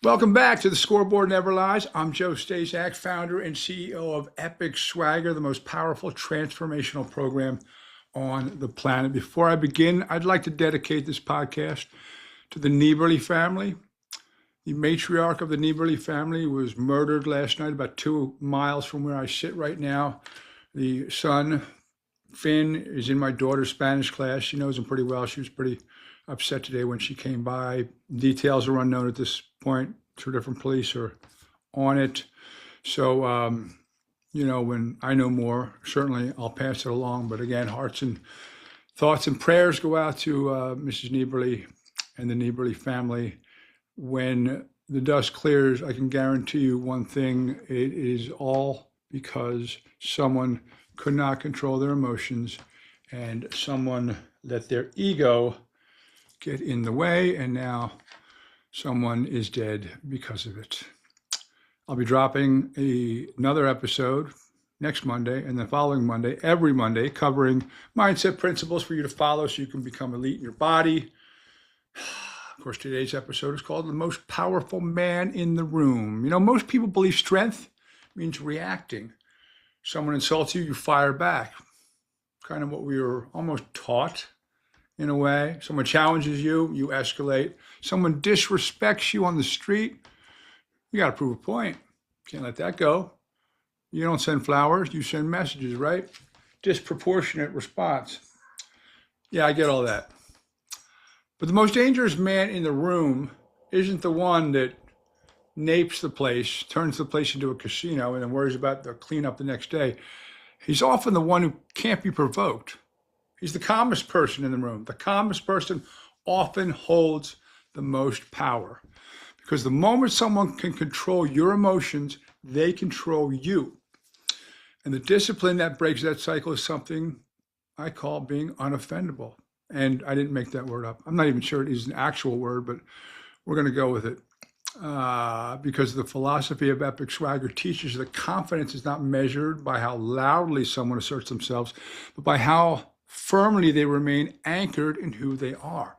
Welcome back to the Scoreboard Never Lies. I'm Joe Staszak, founder and CEO of Epic Swagger, the most powerful transformational program on the planet. Before I begin, I'd like to dedicate this podcast to the Nieberly family. The matriarch of the Nieberly family was murdered last night about 2 miles from where I sit right now. The son, Finn, is in my daughter's Spanish class. She knows him pretty well. She was pretty upset today when she came by. Details are unknown at this point. 2 different police are on it. So, when I know more, certainly I'll pass it along. But again, hearts and thoughts and prayers go out to Mrs. Nieberly and the Nieberly family. When the dust clears, I can guarantee you one thing: it is all because someone could not control their emotions and someone let their ego get in the way, and now someone is dead because of it. I'll be dropping another episode next Monday and the following Monday, every Monday, covering mindset principles for you to follow so you can become elite in your body. Of course, today's episode is called The Most Powerful Man in the Room. Most people believe strength means reacting. Someone insults you, you fire back. Kind of what we were almost taught in a way. Someone challenges you, you escalate. Someone disrespects you on the street, you got to prove a point. Can't let that go. You don't send flowers, you send messages, right? Disproportionate response. Yeah, I get all that. But the most dangerous man in the room isn't the one that napes the place, turns the place into a casino, and then worries about the cleanup the next day. He's often the one who can't be provoked. He's the calmest person in the room. The calmest person often holds the most power, because the moment someone can control your emotions, they control you. And the discipline that breaks that cycle is something I call being unoffendable. And I didn't make that word up. I'm not even sure it is an actual word, but we're going to go with it. Because the philosophy of Epic Swagger teaches that confidence is not measured by how loudly someone asserts themselves, but by how firmly they remain anchored in who they are.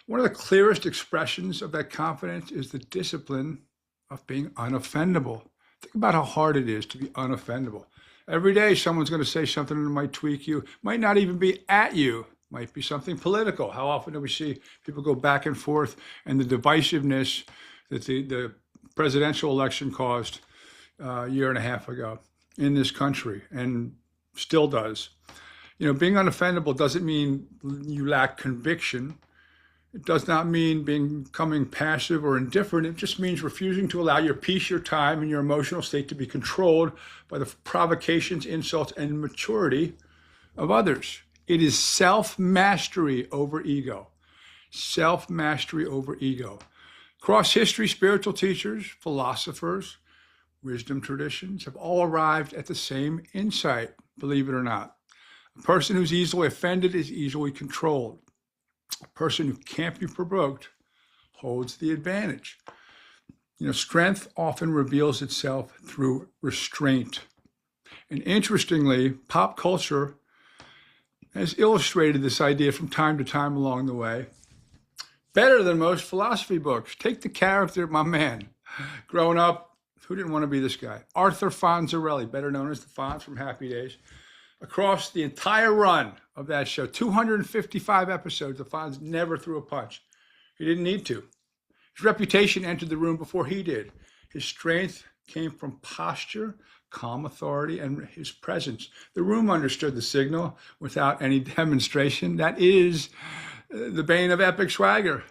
One of the clearest expressions of that confidence is the discipline of being unoffendable. Think about how hard it is to be unoffendable. Every day, someone's going to say something that might tweak you, might not even be at you, might be something political. How often do we see people go back and forth, and the divisiveness that the presidential election caused a year and a half ago in this country, and still does. Being unoffendable doesn't mean you lack conviction. It does not mean becoming passive or indifferent. It just means refusing to allow your peace, your time, and your emotional state to be controlled by the provocations, insults, and immaturity of others. It is self-mastery over ego. Self-mastery over ego. Across history, spiritual teachers, philosophers, wisdom traditions have all arrived at the same insight, believe it or not. A person who's easily offended is easily controlled. A person who can't be provoked holds the advantage. Strength often reveals itself through restraint. And interestingly, pop culture has illustrated this idea from time to time along the way, better than most philosophy books. Take the character, my man. Growing up, who didn't want to be this guy? Arthur Fonzarelli, better known as the Fonz from Happy Days. Across the entire run of that show, 255 episodes, the Fonz never threw a punch. He didn't need to. His reputation entered the room before he did. His strength came from posture, calm authority, and his presence. The room understood the signal without any demonstration. That is the bane of Epic Swagger.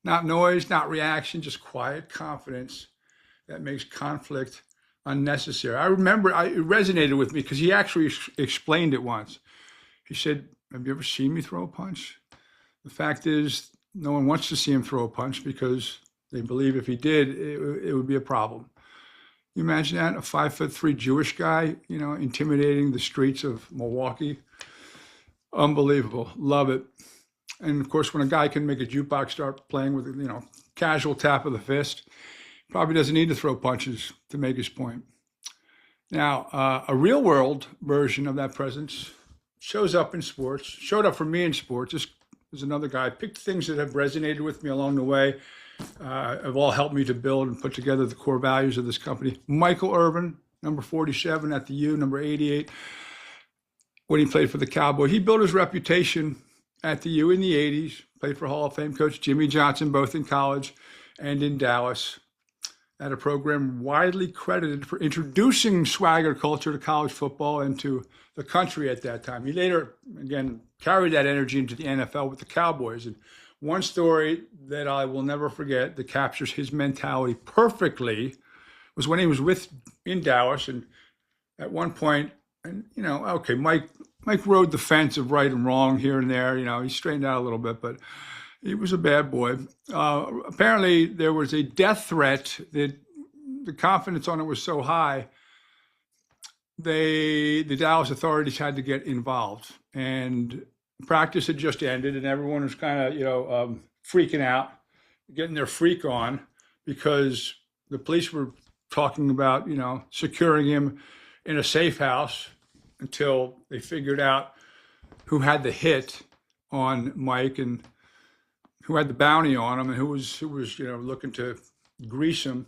Not noise, not reaction, just quiet confidence that makes conflict unnecessary. I remember it resonated with me because he actually explained it once. He said, "Have you ever seen me throw a punch?" The fact is, no one wants to see him throw a punch because they believe if he did, it would be a problem. You imagine that? A 5'3" Jewish guy, intimidating the streets of Milwaukee. Unbelievable. Love it. And of course, when a guy can make a jukebox start playing with, casual tap of the fist, probably doesn't need to throw punches to make his point. Now, a real world version of that presence shows up in sports, showed up for me in sports. This is another guy. I picked things that have resonated with me along the way have all helped me to build and put together the core values of this company. Michael Irvin, number 47 at the U, number 88 when he played for the Cowboys. He built his reputation at the U in the 80s, played for Hall of Fame coach Jimmy Johnson, both in college and in Dallas, at a program widely credited for introducing swagger culture to college football and to the country at that time. He later, again, carried that energy into the NFL with the Cowboys. And one story that I will never forget that captures his mentality perfectly was when he was in Dallas, and at one point, and okay, Mike rode the fence of right and wrong here and there. He straightened out a little bit, but he was a bad boy. Apparently, there was a death threat that the confidence on it was so high, the Dallas authorities had to get involved. And practice had just ended, and everyone was kind of, freaking out, getting their freak on, because the police were talking about, securing him in a safe house until they figured out who had the hit on Mike and who had the bounty on him and who was looking to grease him.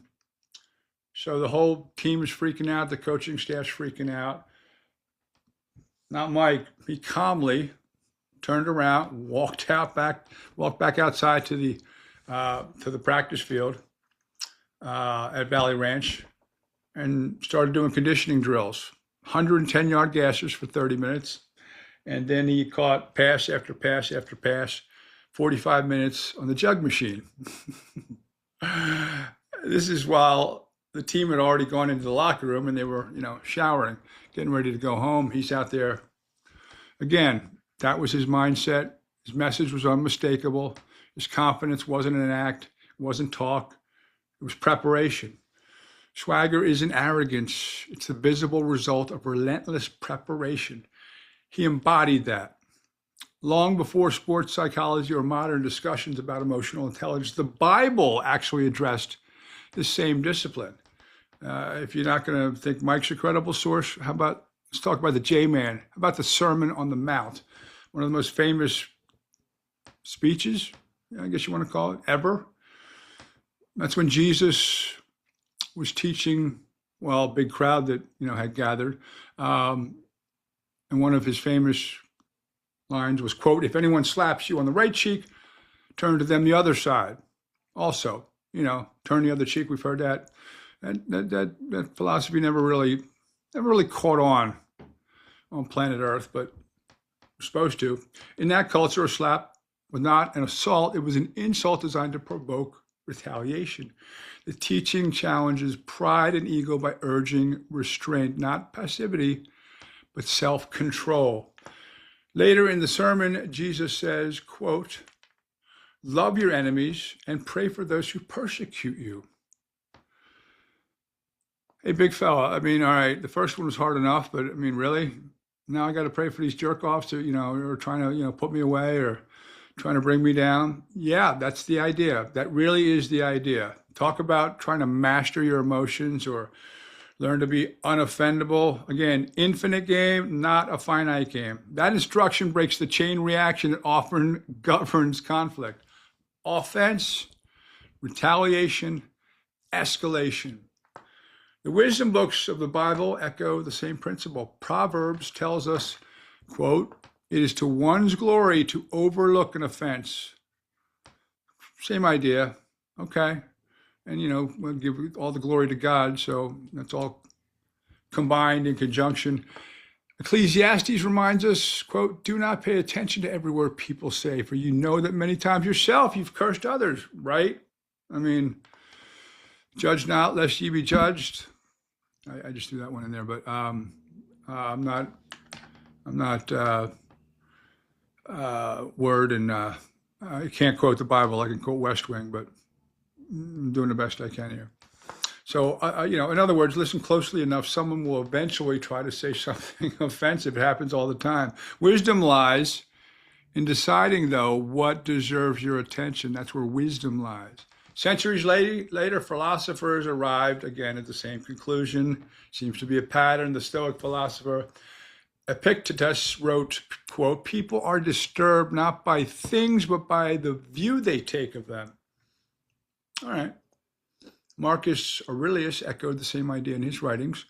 So the whole team is freaking out. The coaching staff's freaking out. Not Mike. He calmly turned around, walked back outside to the practice field at Valley Ranch, and started doing conditioning drills, 110-yard gashes for 30 minutes. And then he caught pass after pass after pass, 45 minutes on the jug machine. This is while the team had already gone into the locker room and they were, showering, getting ready to go home. He's out there. Again, that was his mindset. His message was unmistakable. His confidence wasn't an act, it wasn't talk, it was preparation. Swagger isn't arrogance. It's the visible result of relentless preparation. He embodied that. Long before sports psychology or modern discussions about emotional intelligence, the Bible actually addressed the same discipline. If you're not going to think Mike's a credible source, let's talk about the J-Man. How about the Sermon on the Mount? One of the most famous speeches, I guess you want to call it, ever. That's when Jesus was teaching, a big crowd that, had gathered. And one of his famous lines was, quote, "If anyone slaps you on the right cheek, turn to them the other side. Also, turn the other cheek." We've heard that. That philosophy never really caught on planet Earth, but we're supposed to. In that culture, a slap was not an assault. It was an insult designed to provoke retaliation. The teaching challenges pride and ego by urging restraint, not passivity, but self-control. Later in the sermon, Jesus says, quote, "Love your enemies and pray for those who persecute you." Hey, big fella, all right, the first one was hard enough, but really? Now I got to pray for these jerk-offs who, are trying to, put me away or trying to bring me down? Yeah, that's the idea. That really is the idea. Talk about trying to master your emotions or learn to be unoffendable. Again, infinite game, not a finite game. That instruction breaks the chain reaction that often governs conflict. Offense, retaliation, escalation. The wisdom books of the Bible echo the same principle. Proverbs tells us, quote, "It is to one's glory to overlook an offense." Same idea. Okay. And, we'll give all the glory to God. So that's all combined in conjunction. Ecclesiastes reminds us, quote, "Do not pay attention to every word people say, for you know that many times yourself you've cursed others," right? Judge not, lest ye be judged. I just threw that one in there, but I'm not word, and I can't quote the Bible. I can quote West Wing, but I'm doing the best I can here. So, in other words, listen closely enough. Someone will eventually try to say something offensive. It happens all the time. Wisdom lies in deciding, though, what deserves your attention. That's where wisdom lies. Centuries later, philosophers arrived again at the same conclusion. Seems to be a pattern. The Stoic philosopher Epictetus wrote, quote, "People are disturbed not by things, but by the view they take of them." All right. Marcus Aurelius echoed the same idea in his writings.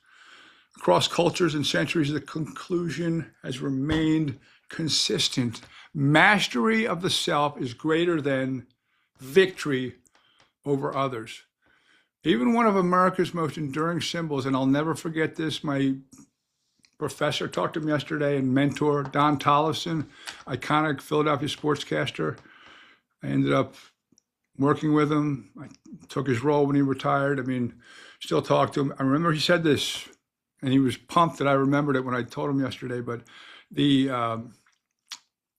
Across cultures and centuries, the conclusion has remained consistent. Mastery of the self is greater than victory over others. Even one of America's most enduring symbols, and I'll never forget this, my professor talked to him yesterday and mentor, Don Tollefson, iconic Philadelphia sportscaster. I ended up working with him. I took his role when he retired. I mean, still talk to him. I remember he said this, and he was pumped that I remembered it when I told him yesterday, but the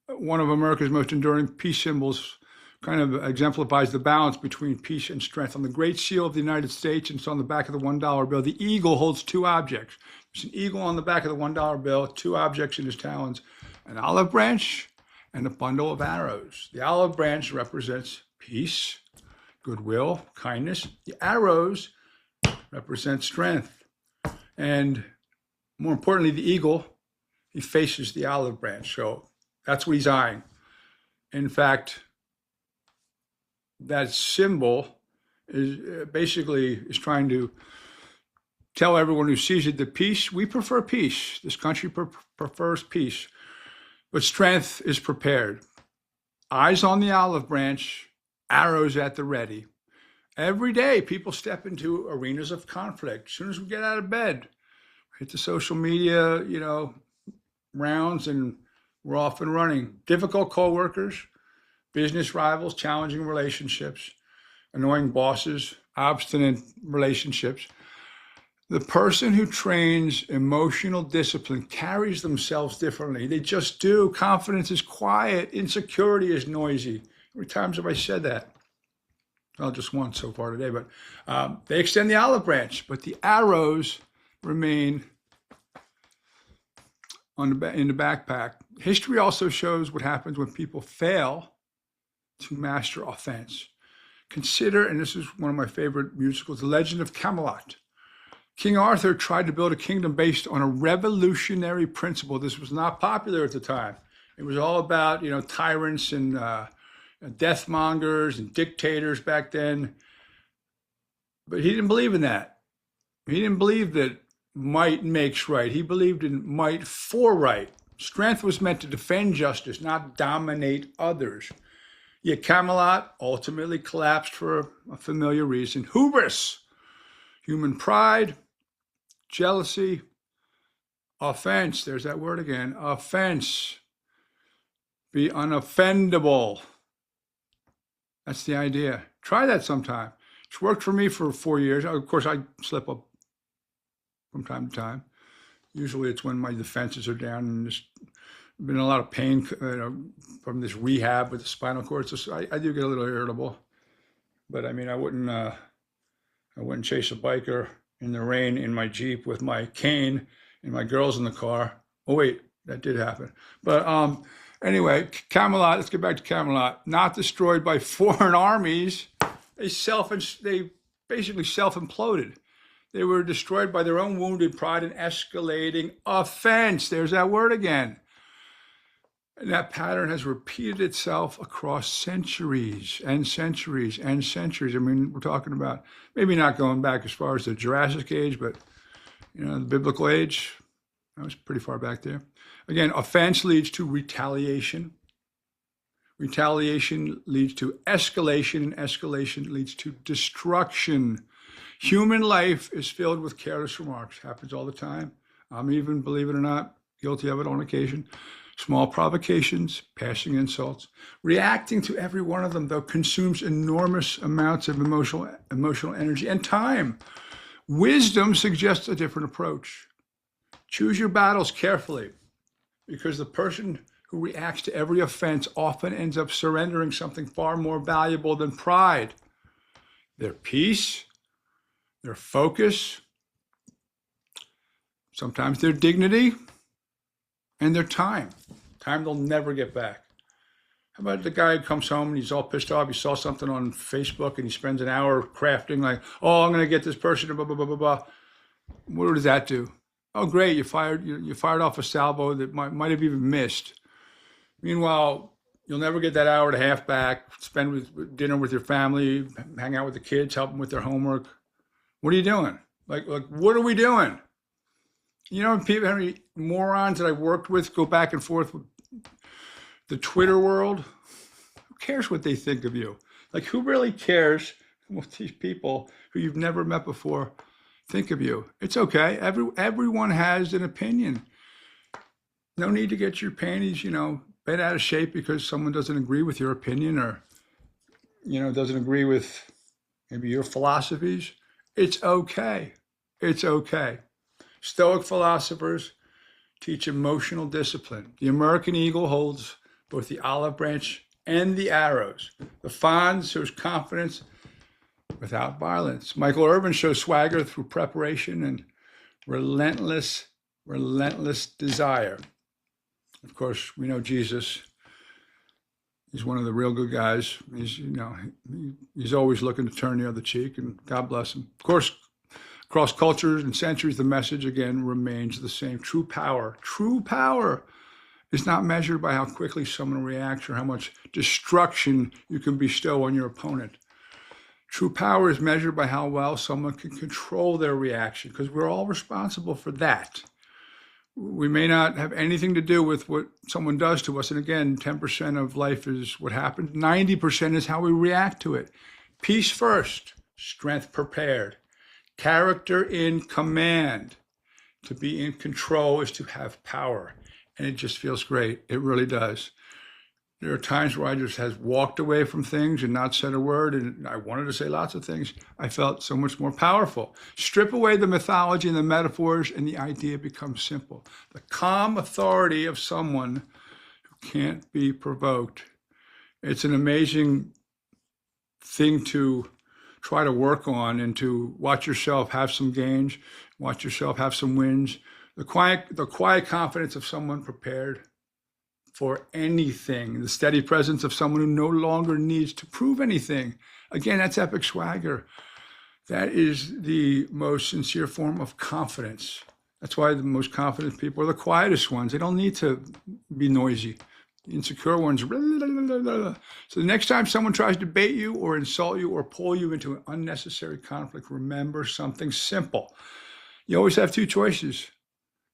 one of America's most enduring peace symbols kind of exemplifies the balance between peace and strength. On the Great Seal of the United States, and it's on the back of the $1 bill, the eagle holds two objects. There's an eagle on the back of the $1 bill, two objects in his talons, an olive branch and a bundle of arrows. The olive branch represents peace, goodwill, kindness. The arrows represent strength. And more importantly, the eagle, he faces the olive branch. So that's what he's eyeing. In fact, that symbol is basically trying to tell everyone who sees it that peace, we prefer peace. This country prefers peace, but strength is prepared. Eyes on the olive branch, arrows at the ready. Every day, people step into arenas of conflict. As soon as we get out of bed, hit the social media, rounds, and we're off and running. Difficult coworkers, business rivals, challenging relationships, annoying bosses, obstinate relationships. The person who trains emotional discipline carries themselves differently. They just do. Confidence is quiet. Insecurity is noisy. How many times have I said that? Well, just once so far today, but they extend the olive branch, but the arrows remain in the backpack. History also shows what happens when people fail to master offense. Consider, and this is one of my favorite musicals, The Legend of Camelot. King Arthur tried to build a kingdom based on a revolutionary principle. This was not popular at the time. It was all about, tyrants and deathmongers and dictators back then. But he didn't believe in that. He didn't believe that might makes right. He believed in might for right. Strength was meant to defend justice, not dominate others. Yet Camelot ultimately collapsed for a familiar reason. Hubris, human pride, jealousy, offense. There's that word again. Offense. Be unoffendable. That's the idea. Try that sometime. It's worked for me for 4 years. Of course, I slip up from time to time. Usually it's when my defenses are down and there's been a lot of pain from this rehab with the spinal cord. So I do get a little irritable. But I mean, I wouldn't chase a biker in the rain in my Jeep with my cane and my girls in the car. Oh, wait, that did happen. But anyway, Camelot, let's get back to Camelot. Not destroyed by foreign armies. They basically self-imploded. They were destroyed by their own wounded pride and escalating offense. There's that word again. And that pattern has repeated itself across centuries and centuries and centuries. I mean, we're talking about maybe not going back as far as the Jurassic age, but, the biblical age, that was pretty far back there. Again, offense leads to retaliation. Retaliation leads to escalation, and escalation leads to destruction. Human life is filled with careless remarks. Happens all the time. I'm even, believe it or not, guilty of it on occasion. Small provocations, passing insults. Reacting to every one of them, though, consumes enormous amounts of emotional energy and time. Wisdom suggests a different approach. Choose your battles carefully, because the person who reacts to every offense often ends up surrendering something far more valuable than pride. Their peace, their focus, sometimes their dignity, and their time they'll never get back. How about the guy who comes home and he's all pissed off? He saw something on Facebook and he spends an hour crafting like, oh, I'm going to get this person, blah, blah, blah, blah, blah. What does that do? Oh, great, you fired off a salvo that might have even missed. Meanwhile, You'll never get that hour and a half back. Spend with dinner with your family, hang out with the kids, help them with their homework. What are you doing? Like what are we doing? You know, people, how many morons that I've worked with go back and forth with the Twitter world? Who cares what they think of you? Like, who really cares what these people who you've never met before think of you? It's okay. Everyone has an opinion. No need to get your panties, bent out of shape because someone doesn't agree with your opinion or, doesn't agree with maybe your philosophies. It's okay. It's okay. Stoic philosophers teach emotional discipline. The American eagle holds both the olive branch and the arrows. The Fonz shows confidence without violence. Michael Irvin shows swagger through preparation and relentless desire. Of course, we know Jesus. He's one of the real good guys. He's always looking to turn the other cheek, and God bless him. Of course, across cultures and centuries, the message again remains the same. True power is not measured by how quickly someone reacts or how much destruction you can bestow on your opponent. True power is measured by how well someone can control their reaction, because we're all responsible for that. We may not have anything to do with what someone does to us. And again, 10% of life is what happens. 90% is how we react to it. Peace first, strength prepared, character in command. To be in control is to have power. And it just feels great. It really does. There are times where I just have walked away from things and not said a word, and I wanted to say lots of things. I felt so much more powerful. Strip away the mythology and the metaphors, and the idea becomes simple. The calm authority of someone who can't be provoked. It's an amazing thing to try to work on and to watch yourself have some gains, watch yourself have some wins. The quiet confidence of someone prepared for anything, the steady presence of someone who no longer needs to prove anything. Again, that's epic swagger. That is the most sincere form of confidence. That's why the most confident people are the quietest ones. They don't need to be noisy. The insecure ones. So the next time someone tries to bait you or insult you or pull you into an unnecessary conflict, remember something simple. You always have two choices.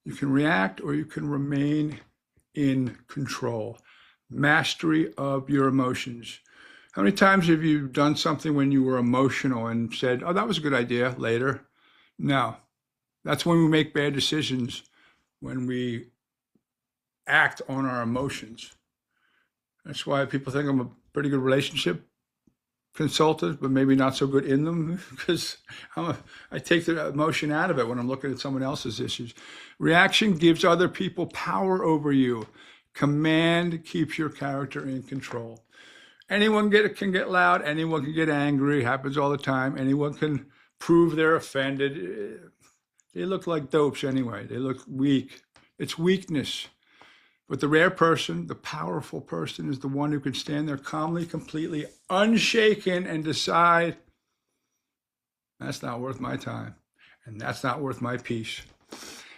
You can react or you can remain in control. Mastery of your emotions. How many times have you done something when you were emotional and said, oh, that was a good idea later? No. That's when we make bad decisions, when we act on our emotions. That's why people think I'm a pretty good relationship consultant, but maybe not so good in them, because I take the emotion out of it when I'm looking at someone else's issues. Reaction gives other people power over you. Command keeps your character in control. Anyone can get loud. Anyone can get angry. It happens all the time. Anyone can prove they're offended. They look like dopes anyway. They look weak. It's weakness. But the rare person, the powerful person, is the one who can stand there calmly, completely unshaken and decide, that's not worth my time, and that's not worth my peace.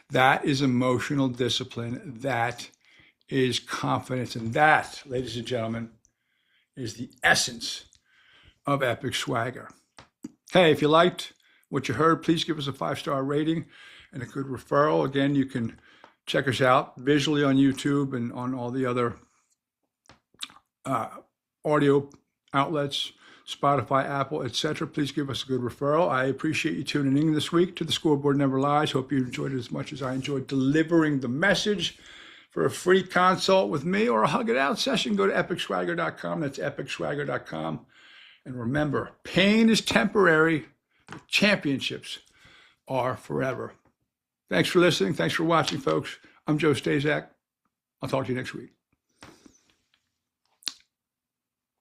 That is emotional discipline. That is confidence. And that, ladies and gentlemen, is the essence of epic swagger. Hey, if you liked what you heard, please give us a 5-star rating and a good referral. Again, you can check us out visually on YouTube and on all the other audio outlets, Spotify, Apple, etc. Please give us a good referral. I appreciate you tuning in this week to the Scoreboard Never Lies. Hope you enjoyed it as much as I enjoyed delivering the message. For a free consult with me or a hug it out session, go to epicswagger.com. That's epicswagger.com. And remember, pain is temporary. Championships are forever. Thanks for listening. Thanks for watching, folks. I'm Joe Staszak. I'll talk to you next week.